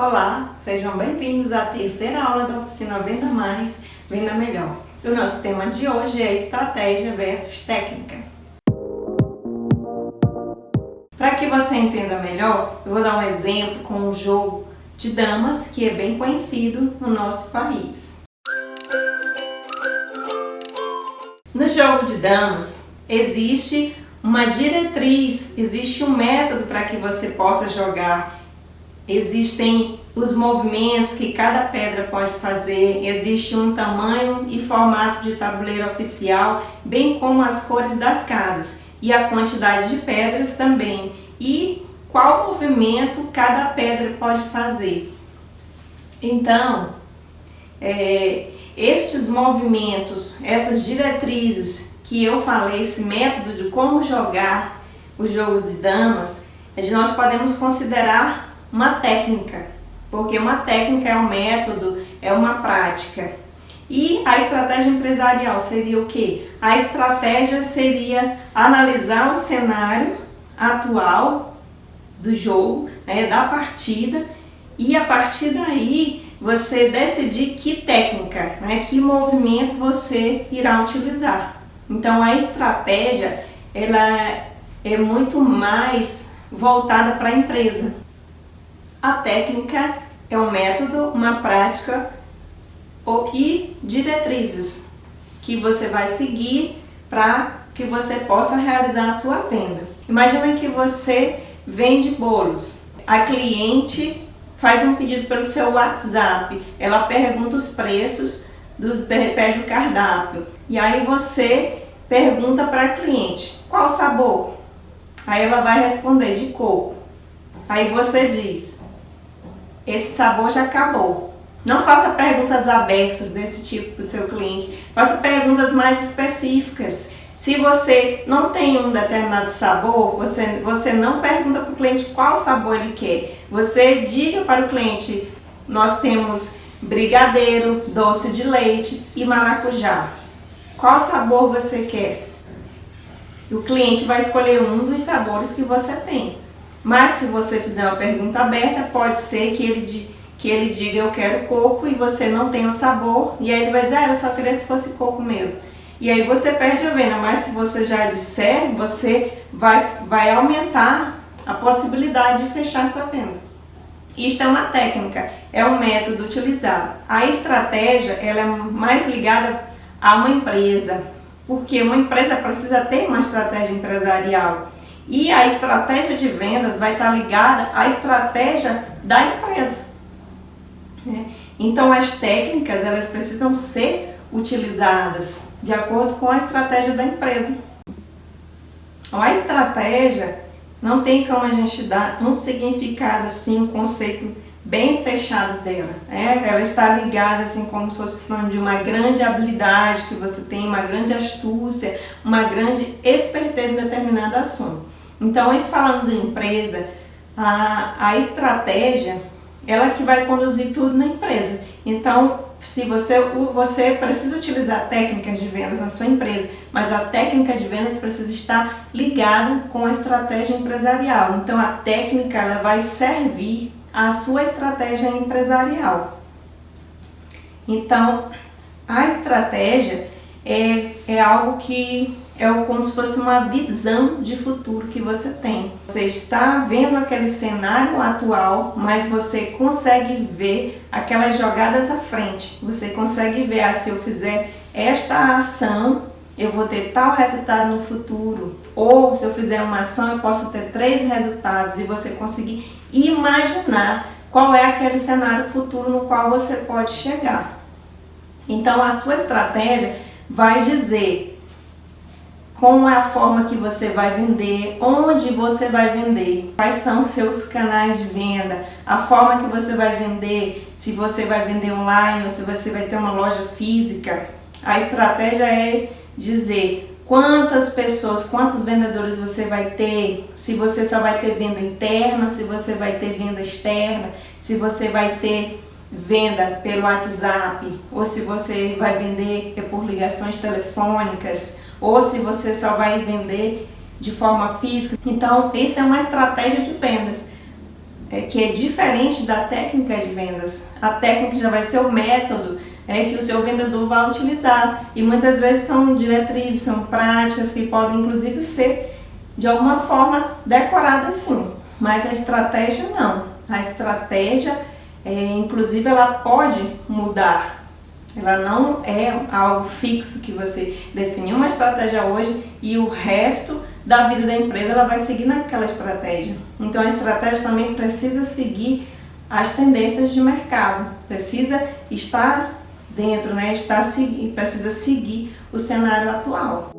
Olá, sejam bem-vindos à terceira aula da oficina Venda Mais, Venda Melhor. O nosso tema de hoje é estratégia versus técnica. Para que você entenda melhor, eu vou dar um exemplo com um jogo de damas que é bem conhecido no nosso país. No jogo de damas, existe uma diretriz, existe um método para que você possa jogar. Existem os movimentos que cada pedra pode fazer, existe um tamanho e formato de tabuleiro oficial, bem como as cores das casas e a quantidade de pedras também, e qual movimento cada pedra pode fazer. Então, estes movimentos, essas diretrizes que eu falei, esse método de como jogar o jogo de damas, nós podemos considerar uma técnica, porque uma técnica é um método, é uma prática. E a estratégia empresarial seria o quê? A estratégia seria analisar o cenário atual do jogo, da partida, e a partir daí você decidir que técnica, que movimento você irá utilizar. Então a estratégia ela é muito mais voltada para a empresa. A técnica é um método, uma prática e diretrizes que você vai seguir para que você possa realizar a sua venda. Imagina que você vende bolos. A cliente faz um pedido pelo seu WhatsApp, ela pergunta os preços, pede o cardápio. E aí você pergunta para a cliente, qual sabor? Aí ela vai responder, de coco. Aí você diz, esse sabor já acabou. Não faça perguntas abertas desse tipo para o seu cliente. Faça perguntas mais específicas. Se você não tem um determinado sabor, você não pergunta para o cliente qual sabor ele quer. Você diga para o cliente, nós temos brigadeiro, doce de leite e maracujá. Qual sabor você quer? O cliente vai escolher um dos sabores que você tem. Mas se você fizer uma pergunta aberta, pode ser que ele diga eu quero coco e você não tem o sabor, e aí ele vai dizer, eu só queria se fosse coco mesmo. E aí você perde a venda, mas se você já disser, você vai aumentar a possibilidade de fechar essa venda. Isto é uma técnica, é um método utilizado. A estratégia ela é mais ligada a uma empresa, porque uma empresa precisa ter uma estratégia empresarial. E a estratégia de vendas vai estar ligada à estratégia da empresa. Então as técnicas elas precisam ser utilizadas de acordo com a estratégia da empresa. Então, a estratégia não tem como a gente dar um significado assim, um conceito bem fechado dela. Ela está ligada assim como se fosse sinônimo de uma grande habilidade que você tem, uma grande astúcia, uma grande expertise em determinado assunto. Então, falando de empresa, a estratégia, ela que vai conduzir tudo na empresa. Então, se você precisa utilizar técnicas de vendas na sua empresa, mas a técnica de vendas precisa estar ligada com a estratégia empresarial. Então, a técnica ela vai servir à sua estratégia empresarial. Então, a estratégia é algo que como se fosse uma visão de futuro que você tem. Você está vendo aquele cenário atual, mas você consegue ver aquelas jogadas à frente. Você consegue ver, se eu fizer esta ação, eu vou ter tal resultado no futuro. Ou se eu fizer uma ação, eu posso ter 3 resultados. E você conseguir imaginar qual é aquele cenário futuro no qual você pode chegar. Então, a sua estratégia vai dizer como é a forma que você vai vender, onde você vai vender, quais são os seus canais de venda, a forma que você vai vender, se você vai vender online ou se você vai ter uma loja física. A estratégia é dizer quantas pessoas, quantos vendedores você vai ter, se você só vai ter venda interna, se você vai ter venda externa, se você vai ter venda pelo WhatsApp, ou se você vai vender por ligações telefônicas, ou se você só vai vender de forma física. Então, isso é uma estratégia de vendas. que é diferente da técnica de vendas. A técnica já vai ser o método que o seu vendedor vai utilizar, e muitas vezes são diretrizes, são práticas que podem inclusive ser de alguma forma decoradas sim, mas a estratégia não. A estratégia, inclusive, ela pode mudar. Ela não é algo fixo que você definiu uma estratégia hoje e o resto da vida da empresa ela vai seguir naquela estratégia. Então a estratégia também precisa seguir as tendências de mercado, precisa estar dentro, precisa seguir o cenário atual.